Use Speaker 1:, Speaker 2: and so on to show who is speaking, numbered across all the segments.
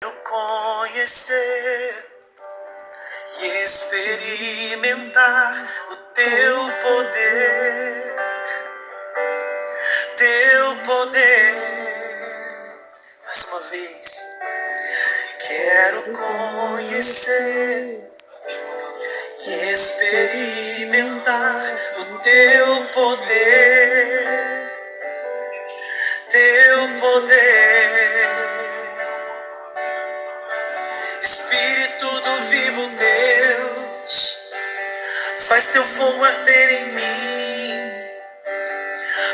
Speaker 1: Conhecer e experimentar o teu poder. Mais uma vez, quero conhecer e experimentar o teu poder, Espírito do vivo Deus, faz teu fogo arder em mim,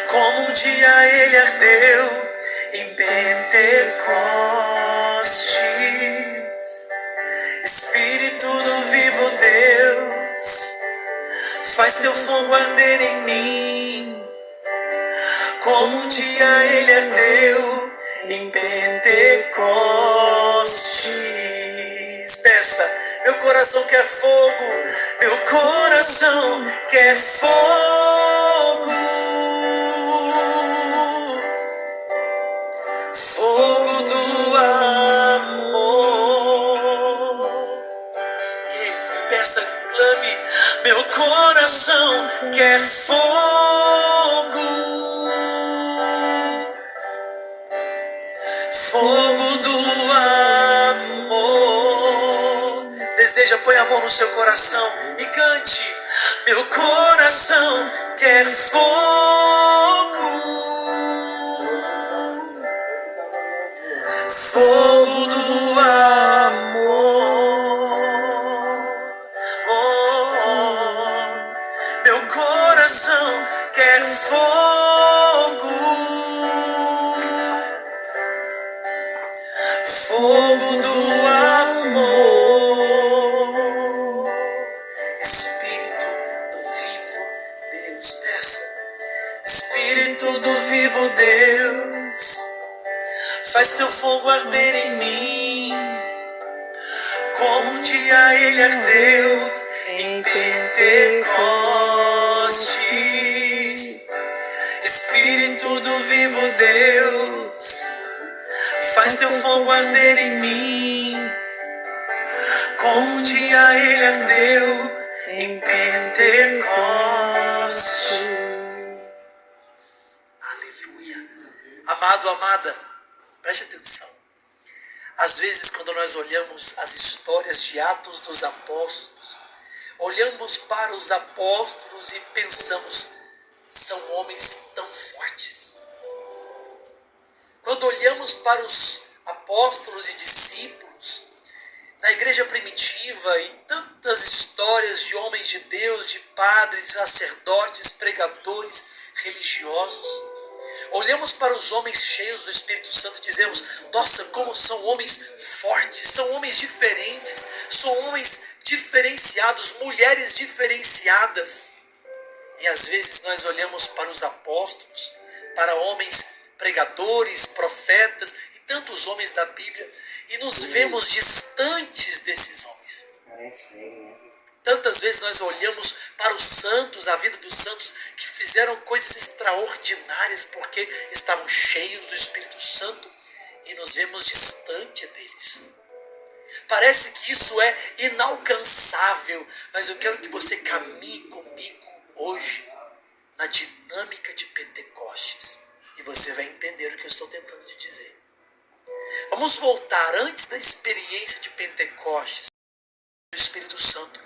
Speaker 1: como um dia ele ardeu em Pentecostes. Espírito do vivo Deus, faz teu fogo arder em mim, como um dia ele ardeu em Pentecostes. Peça, meu coração quer fogo, meu coração quer fogo, fogo do amor. Peça, clame, meu coração quer fogo, fogo do amor. Deseja, põe a mão no seu coração e cante. Meu coração quer fogo, fogo do amor. Meu coração quer fogo, fogo do amor. Espírito do vivo Deus, peça. Espírito do vivo Deus, faz teu fogo arder em mim, como um dia ele ardeu em Pentecostes. Espírito do vivo Deus, faz teu fogo arder em mim, como um dia ele ardeu em Pentecostes. Aleluia. Amado, amada, preste atenção. Às vezes, quando nós olhamos as histórias de Atos dos Apóstolos, olhamos para os apóstolos e pensamos, são homens tão fortes. Quando olhamos para os apóstolos e discípulos, na igreja primitiva e tantas histórias de homens de Deus, de padres, sacerdotes, pregadores, religiosos, olhamos para os homens cheios do Espírito Santo e dizemos, nossa, como são homens fortes, são homens diferentes, são homens diferenciados, mulheres diferenciadas. E às vezes nós olhamos para os apóstolos, para homens pregadores, profetas e tantos homens da Bíblia e nos vemos distantes desses homens. Tantas vezes nós olhamos para os santos, a vida dos santos que fizeram coisas extraordinárias porque estavam cheios do Espírito Santo e nos vemos distante deles. Parece que isso é inalcançável, mas eu quero que você caminhe comigo hoje na dinâmica de Pentecostes e você vai entender o que eu estou tentando te dizer. Vamos voltar antes da experiência de Pentecostes, do Espírito Santo,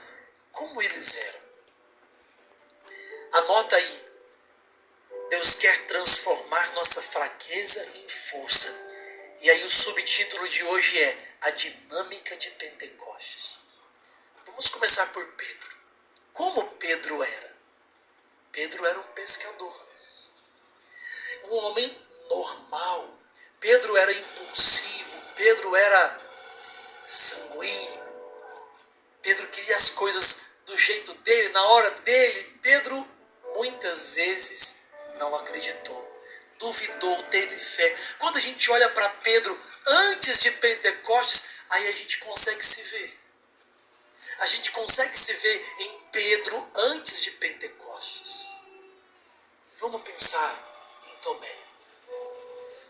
Speaker 1: como eles eram. Anota aí, Deus quer transformar nossa fraqueza em força. E aí o subtítulo de hoje é a dinâmica de Pentecostes. Vamos começar por Pedro. Como Pedro era? Pedro era um pescador. Um homem normal. Pedro era impulsivo. Pedro era sanguíneo. Pedro queria as coisas do jeito dele, na hora dele. Pedro muitas vezes não acreditou. Duvidou, teve fé. Quando a gente olha para Pedro antes de Pentecostes, aí a gente consegue se ver. A gente consegue se ver em Pedro antes de Pentecostes. Vamos pensar em Tomé.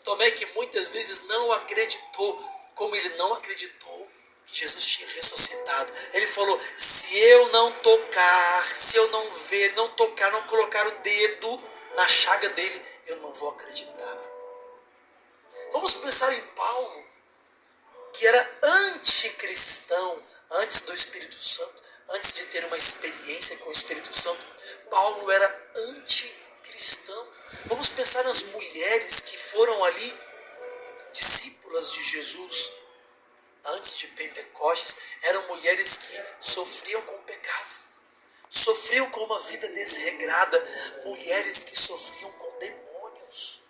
Speaker 1: Tomé que muitas vezes não acreditou como ele não acreditou que Jesus tinha ressuscitado. Ele falou: se eu não tocar, se eu não ver, não tocar, não colocar o dedo na chaga dele, eu não vou acreditar. Vamos pensar em Paulo, que era anticristão antes do Espírito Santo, antes de ter uma experiência com o Espírito Santo. Paulo era anticristão. Vamos pensar nas mulheres que foram ali discípulas de Jesus antes de Pentecostes. Eram mulheres que sofriam com o pecado, sofriam com uma vida desregrada, mulheres que sofriam com demônios.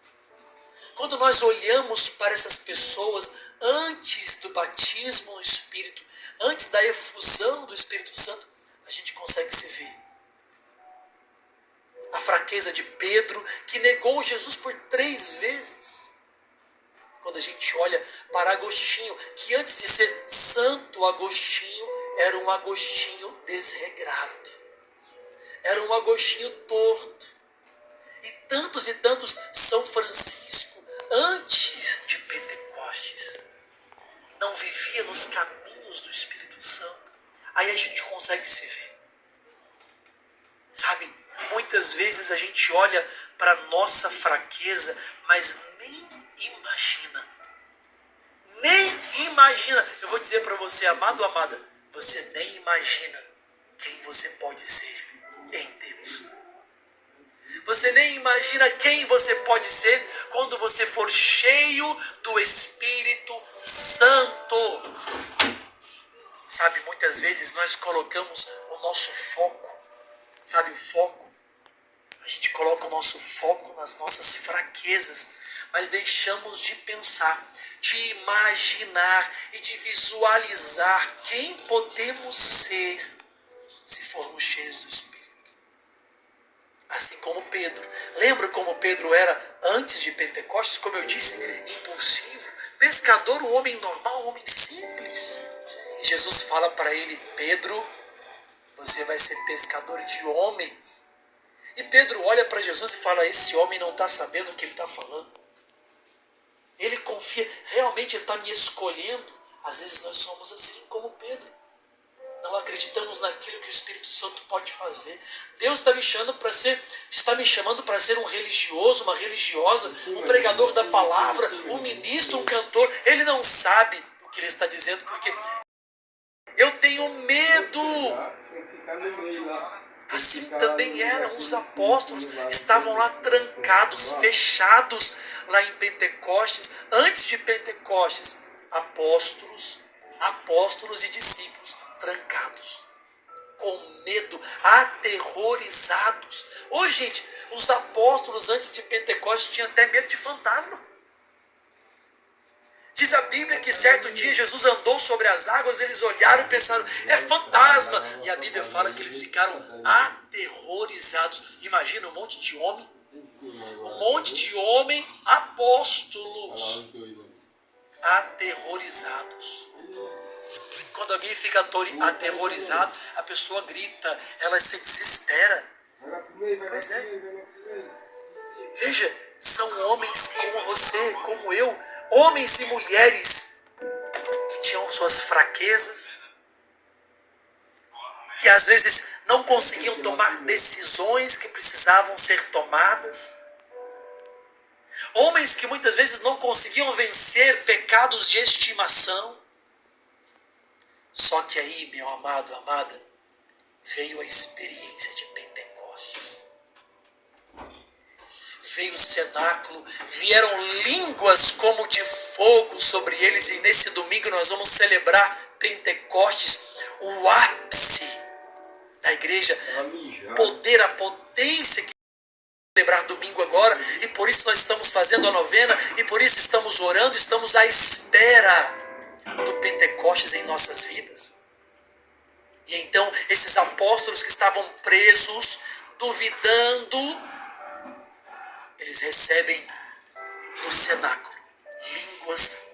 Speaker 1: Quando nós olhamos para essas pessoas antes do batismo no Espírito, antes da efusão do Espírito Santo, a gente consegue se ver. A fraqueza de Pedro, que negou Jesus por 3 vezes. Quando a gente olha para Agostinho, que antes de ser Santo Agostinho, era um Agostinho desregrado. Era um Agostinho torto. E tantos São Francisco, antes de Pentecostes, não vivia nos caminhos do Espírito Santo. Aí a gente consegue se ver. Sabe, muitas vezes a gente olha para a nossa fraqueza, mas nem imagina. Eu vou dizer para você, amado, amada, você nem imagina quem você pode ser em Deus. Você nem imagina quem você pode ser quando você for cheio do Espírito Santo. Sabe, muitas vezes nós colocamos o nosso foco, sabe o foco? A gente coloca o nosso foco nas nossas fraquezas, mas deixamos de pensar, de imaginar e de visualizar quem podemos ser se formos cheios do Espírito. Assim como Pedro. Lembra como Pedro era antes de Pentecostes? Como eu disse, impulsivo, pescador, um homem normal, um homem simples. E Jesus fala para ele: Pedro, você vai ser pescador de homens. E Pedro olha para Jesus e fala: esse homem não está sabendo o que ele está falando. Ele confia, realmente ele está me escolhendo. Às vezes nós somos assim como Pedro. Não acreditamos naquilo que o Espírito Santo pode fazer. Deus está me chamando para ser um religioso, uma religiosa, um pregador da palavra, um ministro, um cantor. Ele não sabe o que ele está dizendo, porque eu tenho medo. Assim também eram os apóstolos, estavam lá trancados, fechados lá em Pentecostes. Antes de Pentecostes, apóstolos e discípulos trancados, com medo, aterrorizados. Ô gente, os apóstolos antes de Pentecostes tinham até medo de fantasma. Diz a Bíblia que certo dia Jesus andou sobre as águas, eles olharam e pensaram: é fantasma. E a Bíblia fala que eles ficaram aterrorizados. Imagina um monte de homem, apóstolos, aterrorizados. Quando alguém fica aterrorizado, a pessoa grita, ela se desespera. Pois é. Veja, são homens como você, como eu, homens e mulheres que tinham suas fraquezas, que às vezes não conseguiam tomar decisões que precisavam ser tomadas. Homens que muitas vezes não conseguiam vencer pecados de estimação. Só que aí, meu amado, amada, veio a experiência de Pentecostes. Veio o cenáculo, vieram línguas como de fogo sobre eles, e nesse domingo nós vamos celebrar Pentecostes, o ápice da igreja, poder, a potência que celebrar domingo agora, e por isso nós estamos fazendo a novena, e por isso estamos orando, estamos à espera do Pentecostes em nossas vidas. E então esses apóstolos que estavam presos, duvidando, eles recebem no cenáculo línguas